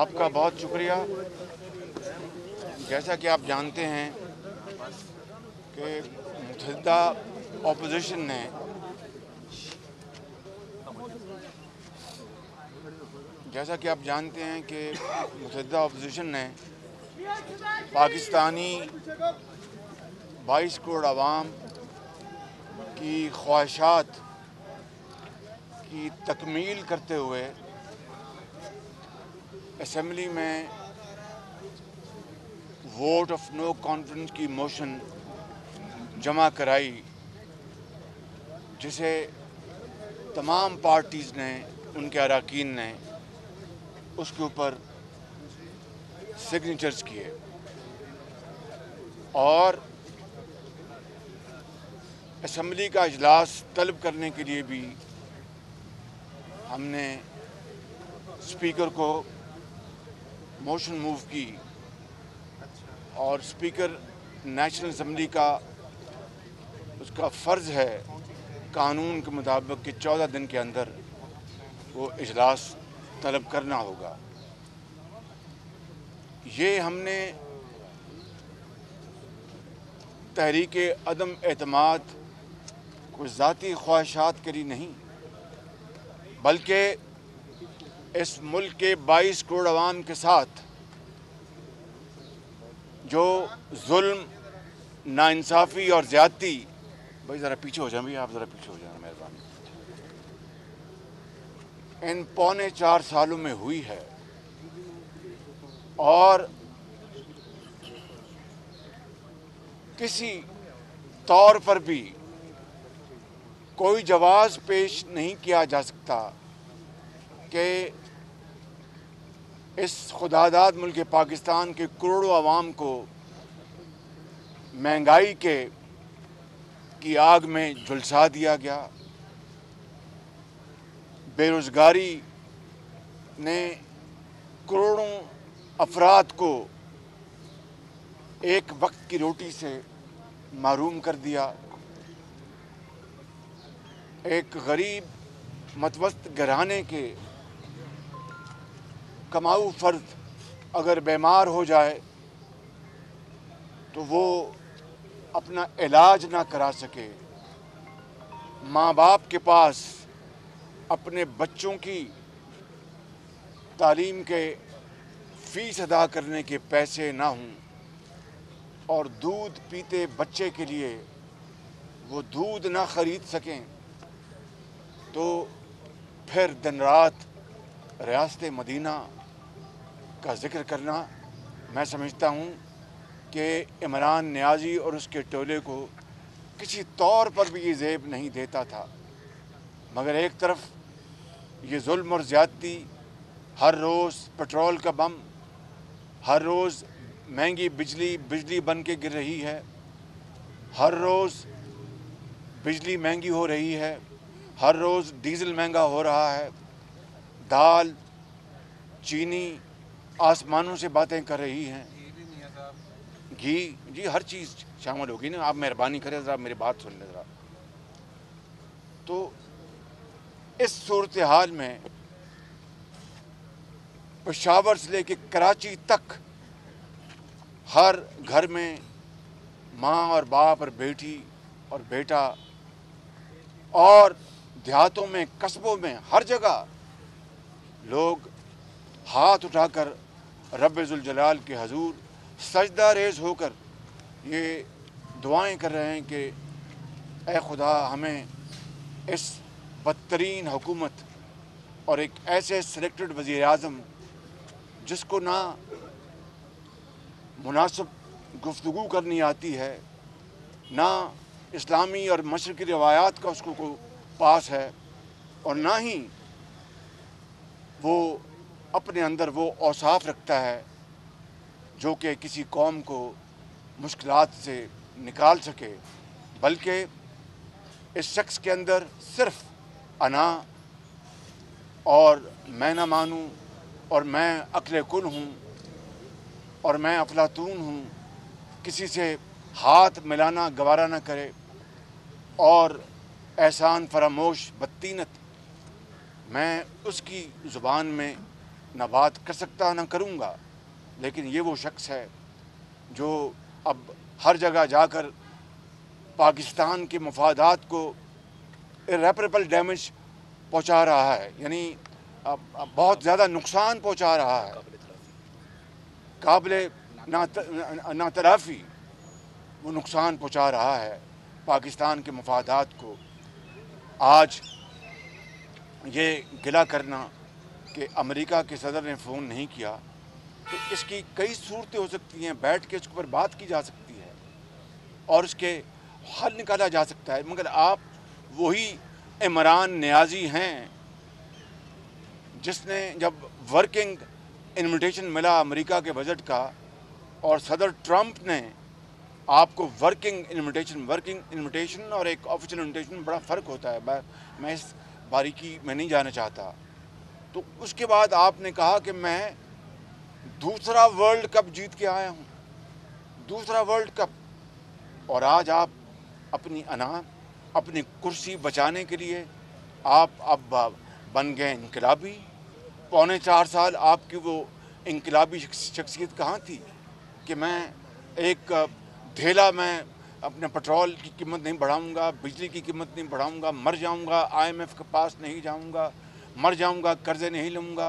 آپ کا بہت شکریہ۔ جیسا کہ آپ جانتے ہیں کہ متحدہ اپوزیشن نے پاکستانی 22 کروڑ عوام کی خواہشات کی تکمیل کرتے ہوئے اسمبلی میں ووٹ آف نو کانفیڈنس کی موشن جمع کرائی، جسے تمام پارٹیز نے، ان کے اراکین نے اس کے اوپر سگنیچرز کیے، اور اسمبلی کا اجلاس طلب کرنے کے لیے بھی ہم نے اسپیکر کو موشن موو کی، اور اسپیکر نیشنل اسمبلی کا اس کا فرض ہے قانون کے مطابق کہ 14 دن کے اندر وہ اجلاس طلب کرنا ہوگا۔ یہ ہم نے تحریک عدم اعتماد کوئی ذاتی خواہشات کے لیے نہیں، بلکہ اس ملک کے 22 کروڑ عوام کے ساتھ جو ظلم، ناانصافی اور زیادتی، بھائی ذرا پیچھے ہو جائیں، بھائی آپ ذرا پیچھے ہو جائیں مہربانی، ان پونے 4 سالوں میں ہوئی ہے، اور کسی طور پر بھی کوئی جواز پیش نہیں کیا جا سکتا کہ اس خداداد ملک پاکستان کے کروڑوں عوام کو مہنگائی کی آگ میں جھلسا دیا گیا۔ بے روزگاری نے کروڑوں افراد کو ایک وقت کی روٹی سے محروم کر دیا۔ ایک غریب متوسط گھرانے کے کماؤ فرد اگر بیمار ہو جائے تو وہ اپنا علاج نہ کرا سکے، ماں باپ کے پاس اپنے بچوں کی تعلیم کے فیس ادا کرنے کے پیسے نہ ہوں، اور دودھ پیتے بچے کے لیے وہ دودھ نہ خرید سکیں، تو پھر دن رات ریاست مدینہ کا ذکر کرنا میں سمجھتا ہوں کہ عمران نیازی اور اس کے ٹولے کو کسی طور پر بھی یہ زیب نہیں دیتا تھا، مگر ایک طرف یہ ظلم اور زیادتی، ہر روز پٹرول کا بم، ہر روز مہنگی بجلی بن کے گر رہی ہے، ہر روز بجلی مہنگی ہو رہی ہے، ہر روز ڈیزل مہنگا ہو رہا ہے، دال، چینی آسمانوں سے باتیں کر رہی ہیں، گھی، جی ہر چیز شامل ہوگی نا، آپ مہربانی کریں ذرا میری بات سن لیں ذرا۔ تو اس صورتحال میں پشاور سے لے کے کراچی تک ہر گھر میں ماں اور باپ اور بیٹی اور بیٹا، اور دیہاتوں میں، قصبوں میں، ہر جگہ لوگ ہاتھ اٹھا کر رب ذوالجلال کے حضور سجدہ ریز ہو کر یہ دعائیں کر رہے ہیں کہ اے خدا ہمیں اس بدترین حکومت اور ایک ایسے سلیکٹڈ وزیر اعظم جس کو نہ مناسب گفتگو کرنی آتی ہے، نہ اسلامی اور مشرقی روایات کا اس کو پاس ہے، اور نہ ہی وہ اپنے اندر وہ اوصاف رکھتا ہے جو کہ کسی قوم کو مشکلات سے نکال سکے، بلکہ اس شخص کے اندر صرف انا اور میں نہ مانوں اور میں عقل کل ہوں اور میں افلاطون ہوں، کسی سے ہاتھ ملانا گوارا نہ کرے، اور احسان فراموش بدطینت، میں اس کی زبان میں ना बात कर सकता ना करूँगा, लेकिन ये वो शख्स है जो अब हर जगह जाकर पाकिस्तान के मफादात को इरेपरेबल डैमेज पहुँचा रहा है, यानी बहुत ज़्यादा नुकसान पहुँचा रहा है, काबिल ना तलाफ़ी वो नुकसान पहुँचा रहा है पाकिस्तान के मफादात को। आज ये गिला करना कि अमेरिका के सदर ने फ़ोन नहीं किया, तो इसकी कई सूरतें हो सकती हैं, बैठ के इसके ऊपर बात की जा सकती है और उसके हल निकाला जा सकता है, मगर आप वही इमरान नियाज़ी हैं जिसने जब वर्किंग इन्विटेशन मिला अमेरिका के बजट का और सदर ट्रंप ने आपको वर्किंग इन्विटेशन और एक ऑफिशियल इन्विटेशन बड़ा फ़र्क होता है, मैं इस बारीकी में नहीं जाना चाहता। तो उसके बाद आपने कहा कि मैं दूसरा वर्ल्ड कप जीत के आया हूँ, दूसरा वर्ल्ड कप, और आज आप अपनी कुर्सी बचाने के लिए आप अब बन गए इनकलाबी। पौने 4 साल आपकी वो इनकलाबी शख्सियत कहाँ थी कि मैं एक धेला मैं अपने पेट्रोल की कीमत नहीं बढ़ाऊंगा, बिजली की कीमत नहीं बढ़ाऊंगा, मर जाऊंगा, IMF के पास नहीं जाऊंगा, मर जाऊंगा, कर्ज़े नहीं लूँगा,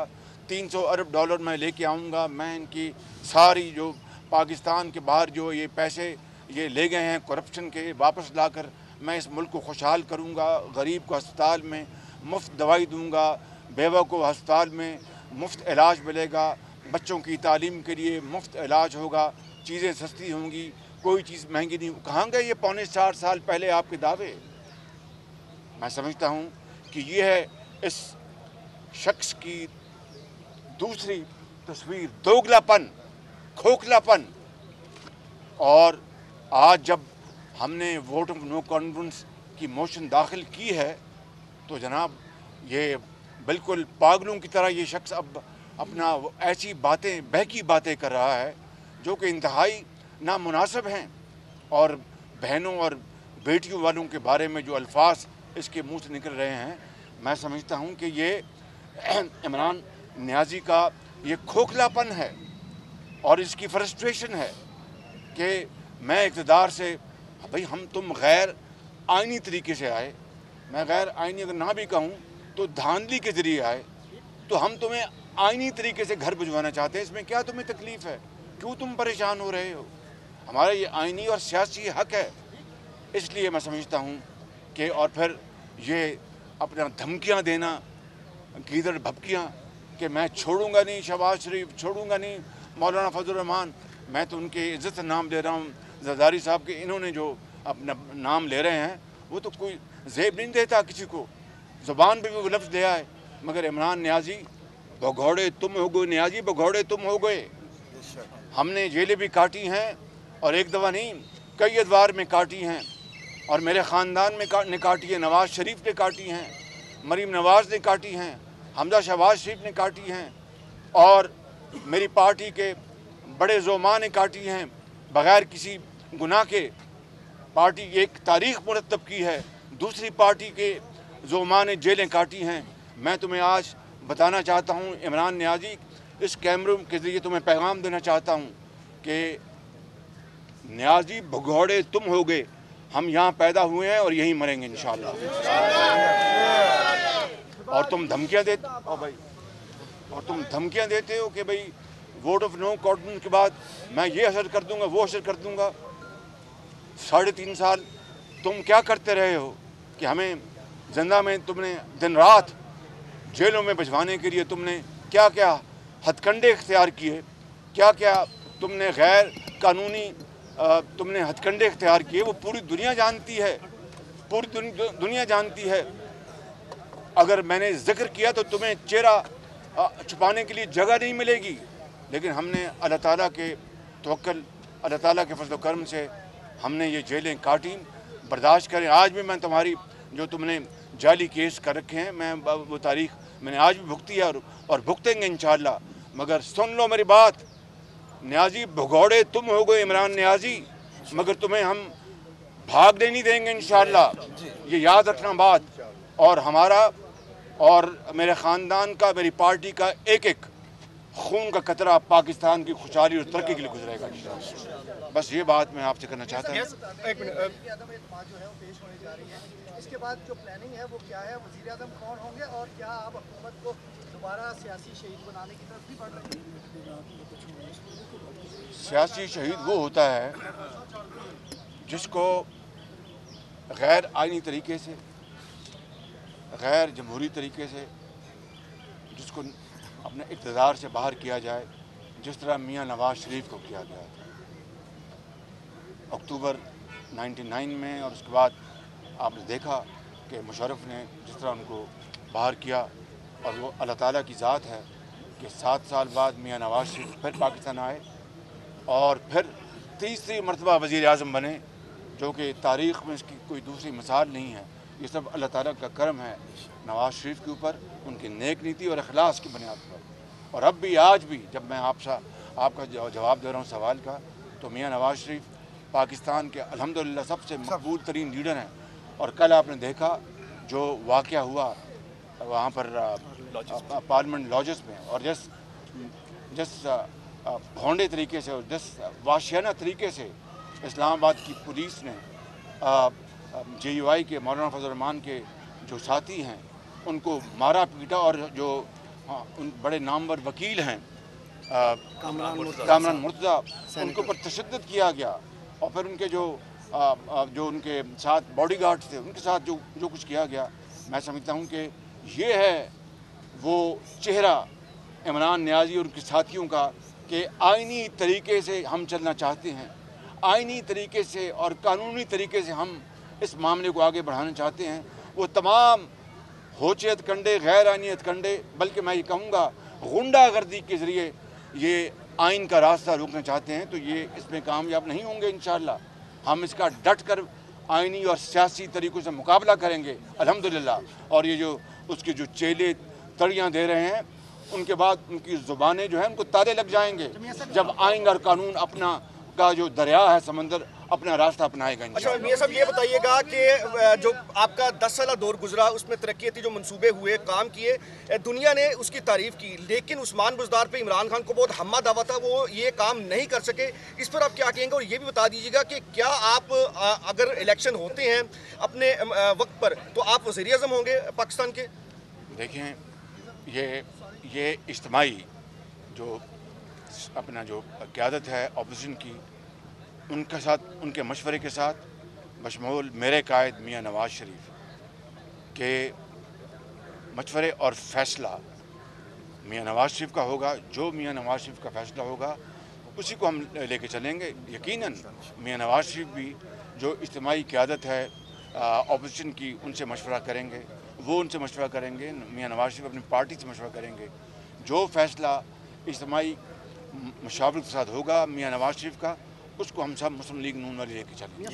300 अरब डॉलर मैं लेके आऊँगा, मैं इनकी सारी जो पाकिस्तान के बाहर जो ये पैसे ये ले गए हैं करप्शन के, वापस लाकर मैं इस मुल्क को खुशहाल करूँगा, गरीब को अस्पताल में मुफ्त दवाई दूँगा, बेवा को अस्पताल में मुफ्त इलाज मिलेगा, बच्चों की तालीम के लिए मुफ्त इलाज होगा, चीज़ें सस्ती होंगी, कोई चीज़ महंगी नहीं। कहाँ गए ये पौने 4 साल पहले आपके दावे? मैं समझता हूँ कि ये है इस शख्स की दूसरी तस्वीर, दोगलापन, खोखलापन। और आज जब हमने वोट ऑफ नो कॉन्फिडेंस की मोशन दाखिल की है तो जनाब ये बिल्कुल पागलों की तरह ये शख्स अब अपना ऐसी बातें, बहकी बातें कर रहा है जो कि इंतहाई नामुनासिब हैं, और बहनों और बेटियों वालों के बारे में जो अल्फाज इसके मुंह से निकल रहे हैं, मैं समझता हूं कि ये इमरान नियाज़ी का ये खोखलापन है और इसकी फ्रस्ट्रेशन है कि मैं इक़्तिदार से, भाई तुम गैर आइनी तरीके से आए, मैं गैर आइनी अगर ना भी कहूँ तो धांधली के ज़रिए आए, तो हम तुम्हें आइनी तरीके से घर भिजवाना चाहते हैं, इसमें क्या तुम्हें तकलीफ़ है, क्यों तुम परेशान हो रहे हो? हमारा ये आइनी और सियासी हक है। इसलिए मैं समझता हूँ कि और फिर ये अपना धमकियाँ देना, गीदड़ भपकियाँ कि मैं छोड़ूंगा नहीं शहबाज शरीफ, छोड़ूंगा नहीं मौलाना फजल रहमान, मैं तो उनके इज़्ज़त से नाम ले रहा हूँ, जरदारी साहब के इन्होंने जो अपना नाम ले रहे हैं वो तो कोई ज़ेब नहीं देता किसी को, ज़ुबान पे भी वो लफ्ज़ ले आए, मगर इमरान नियाज़ी भगौड़े तुम हो गए, नियाज़ी भगौड़े तुम हो गए। हमने जेलें भी काटी हैं और एक दफ़ा नहीं कई अदवार में काटी हैं, और मेरे ख़ानदान में ने काटी है, नवाज़ शरीफ ने काटी हैं, मरीम नवाज़ ने काटी हैं, हमजा शहबाज शरीफ ने काटी हैं, और मेरी पार्टी के बड़े ज़ोमा ने काटी हैं बग़ैर किसी गुनाह के। पार्टी एक तारीख़ मुरतब की है, दूसरी पार्टी के ज़ोमा ने जेलें काटी हैं। मैं तुम्हें आज बताना चाहता हूँ इमरान नियाज़ी, इस कैमरे के ज़रिए तुम्हें पैगाम देना चाहता हूँ कि नियाज़ी भगौड़े तुम हो गए, हम यहाँ पैदा हुए हैं और यहीं मरेंगे इंशाअल्लाह। और तुम धमकियाँ देते हो भाई, और तुम धमकियाँ देते हो कि भाई वोट ऑफ नो कॉन्फिडेंस के बाद मैं ये असर कर दूंगा, वो असर कर दूंगा। 3.5 साल तुम क्या करते रहे हो कि हमें जिंदा में तुमने दिन रात जेलों में भिजवाने के लिए तुमने क्या क्या हथकंडे इख्तियार किए, क्या क्या तुमने गैर कानूनी तुमने हथकंडे इख्तियार किए, वो पूरी दुनिया जानती है, पूरी दुनिया जानती है। अगर मैंने जिक्र किया तो तुम्हें चेहरा छुपाने के लिए जगह नहीं मिलेगी, लेकिन हमने अल्लाह ताला के तवक्कुल, अल्लाह ताला के फज़ल करम से हमने ये जेलें काटी, बर्दाश्त करें। आज भी मैं तुम्हारी जो तुमने जाली केस कर रखे हैं, मैं वो तारीख़ मैंने आज भी भुगती है और भुगतेंगे इंशाअल्लाह। मगर सुन लो मेरी बात, नियाज़ी भगौड़े तुम हो गए इमरान नियाज़ी, मगर तुम्हें हम भागने नहीं देंगे इंशाअल्लाह, ये याद रखना बात। और हमारा और मेरे ख़ानदान का, मेरी पार्टी का एक एक खून का कतरा पाकिस्तान की खुशहाली और तरक्की के लिए गुजरेगा। बस ये बात मैं आपसे करना चाहता हूँ। एक मिनट, बात जो है वो पेश होने जा रही है, इसके बाद जो प्लानिंग है वो क्या है, वज़ीर आज़म कौन होंगे और क्या आप हुकूमत को दोबारा सियासी शहीद बनाने की तरफ भी बढ़ रहे हैं? सियासी शहीद वो होता है जिसको गैर आइनी तरीके से, गैर जमहूरी तरीके से, जिसको अपने इक़्तिदार से बाहर किया जाए, जिस तरह मियां नवाज शरीफ को किया गया था अक्टूबर 99 में। और उसके बाद आपने देखा कि मुशर्रफ ने जिस तरह उनको बाहर किया, और वो अल्लाह ताला की ज़ात है कि 7 साल बाद मियां नवाज शरीफ फिर पाकिस्तान आए और फिर तीसरी मरतबा वज़ीर आज़म बने, जो कि तारीख़ में इसकी कोई दूसरी मिसाल नहीं है। ये सब अल्लाह ताला का करम है नवाज शरीफ के ऊपर, उनकी नेक नीति और अखलास की बुनियाद पर। और अब भी, आज भी जब मैं आपका जवाब दे रहा हूँ सवाल का, तो मियां नवाज शरीफ पाकिस्तान के अल्हम्दुलिल्लाह सबसे मकबूल तरीन लीडर हैं। और कल आपने देखा जो वाक़या हुआ वहाँ पर पार्लियामेंट लॉजेस में, और जिस भौंडे तरीके से और जिस वाशियाना तरीके से इस्लामाबाद की पुलिस ने JUI के मौलाना फजल रहमान के जो साथी हैं उनको मारा पीटा, और जो उन बड़े नामवर वकील हैं कामरान मुर्तज़ा, उनके ऊपर तशद्दुद किया गया। और फिर उनके जो उनके साथ बॉडीगार्ड्स थे उनके साथ जो कुछ किया गया, मैं समझता हूँ कि ये है वो चेहरा इमरान नियाज़ी और उनके साथियों का कि आइनी तरीके से हम चलना चाहते हैं, आइनी तरीके से और कानूनी तरीके से हम इस मामले को आगे बढ़ाना चाहते हैं। वो तमाम होचे हथकंडे, गैर आइनी हथकंडे, बल्कि मैं ये कहूँगा गुंडागर्दी के ज़रिए ये आइन का रास्ता रोकना चाहते हैं, तो ये इसमें कामयाब नहीं होंगे इंशाअल्लाह। हम इसका डट कर आइनी और सियासी तरीक़ों से मुकाबला करेंगे अल्हम्दुलिल्लाह। और ये जो उसके जो चेले तड़ियाँ दे रहे हैं, उनके बाद उनकी ज़ुबानें जो हैं उनको ताले लग जाएंगे जब आइन और कानून अपना का जो दरिया है, समंदर, अपना रास्ता अपनाएगा। अच्छा मियां साहब, ये बताइएगा कि जो आपका 10 साला दौर गुजरा उसमें तरक्याती जो मंसूबे हुए, काम किए, दुनिया ने उसकी तारीफ की, लेकिन उस्मान बुज़दार पे इमरान खान को बहुत हम्मा दावा था, वो ये काम नहीं कर सके। इस पर आप क्या कहेंगे? और ये भी बता दीजिएगा कि क्या आप अगर इलेक्शन होते हैं अपने वक्त पर, तो आप वज़ीर आज़म होंगे पाकिस्तान के? देखें, ये इज्तिमाई जो अपना जो क़यादत है अपोजिशन की, उनके साथ, उनके मशवरे के साथ, बशमूल मेरे कायद मियां नवाज शरीफ के मशवरे और फ़ैसला मियां नवाज शरीफ का होगा। जो मियां नवाज शरीफ का फ़ैसला होगा उसी को हम लेके चलेंगे। यकीनन मियां नवाज शरीफ भी जो इज्तिमाई क़यादत है अपोजिशन की, उनसे मशवरा करेंगे, वो उनसे मशवरा करेंगे, मियां नवाज शरीफ अपनी पार्टी से मशवरा करेंगे। जो फ़ैसला इज्तिमाई मशावरत के साथ होगा मियां नवाज शरीफ का, उसको हम सब मुस्लिम लीग नून वाले लेके चलेंगे।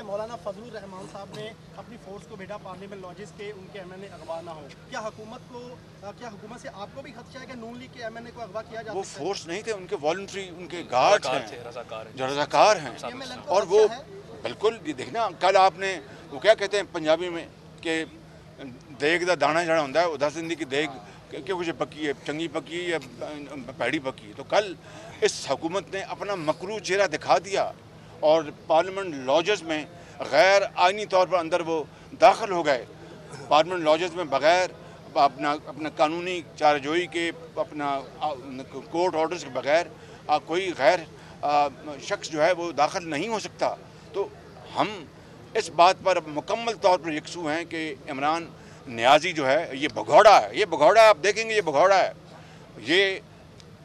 मौलाना फजलुर रहमान साहब ने अपनी फोर्स को भेजा पार्लियामेंट लॉजेस के, उनके MNA अगवा ना हो, क्या हुकूमत से आपको भी खदशा है कि नून लीग के MNA को अगवा किया जा? वो फोर्स नहीं थे, उनके वॉलंटरी, उनके गार्ड्स हैं जो रज़ाकार हैं। और वो बिल्कुल, ये देखना, कल आपने वो क्या कहते हैं पंजाबी में कि देग दा दाना जड़ा होंदा है, वो दस दिन की देग कि कुछ पक्की है, चंगी पक्की है या पैड़ी पक्की है। तो कल इस हुकूमत ने अपना मकरू चेहरा दिखा दिया और पार्लियामेंट लॉजेस में गैर आइनी तौर पर अंदर वो दाखिल हो गए। पार्लियामेंट लॉजेस में बग़ैर अपना कानूनी चाराजोई के, अपना कोर्ट ऑर्डर्स के बगैर कोई गैर शख्स जो है वो दाखिल नहीं हो सकता। तो हम इस बात पर मुकम्मल तौर पर यकसू हैं कि इमरान नियाज़ी जो है ये भगौड़ा है, ये भगौड़ा है, आप देखेंगे ये भगौड़ा है। ये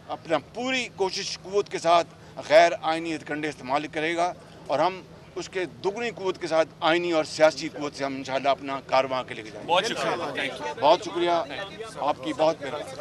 अपना पूरी कोशिश कुव्वत के साथ गैर आइनी हथकंडे इस्तेमाल करेगा और हम उसके दुगनी कुव्वत के साथ आइनी और सियासी कुव्वत से हम इंशाअल्लाह अपना कारवां के लेके जाएंगे। बहुत शुक्रिया, बहुत शुक्रिया आपकी, बहुत मेहरबानी।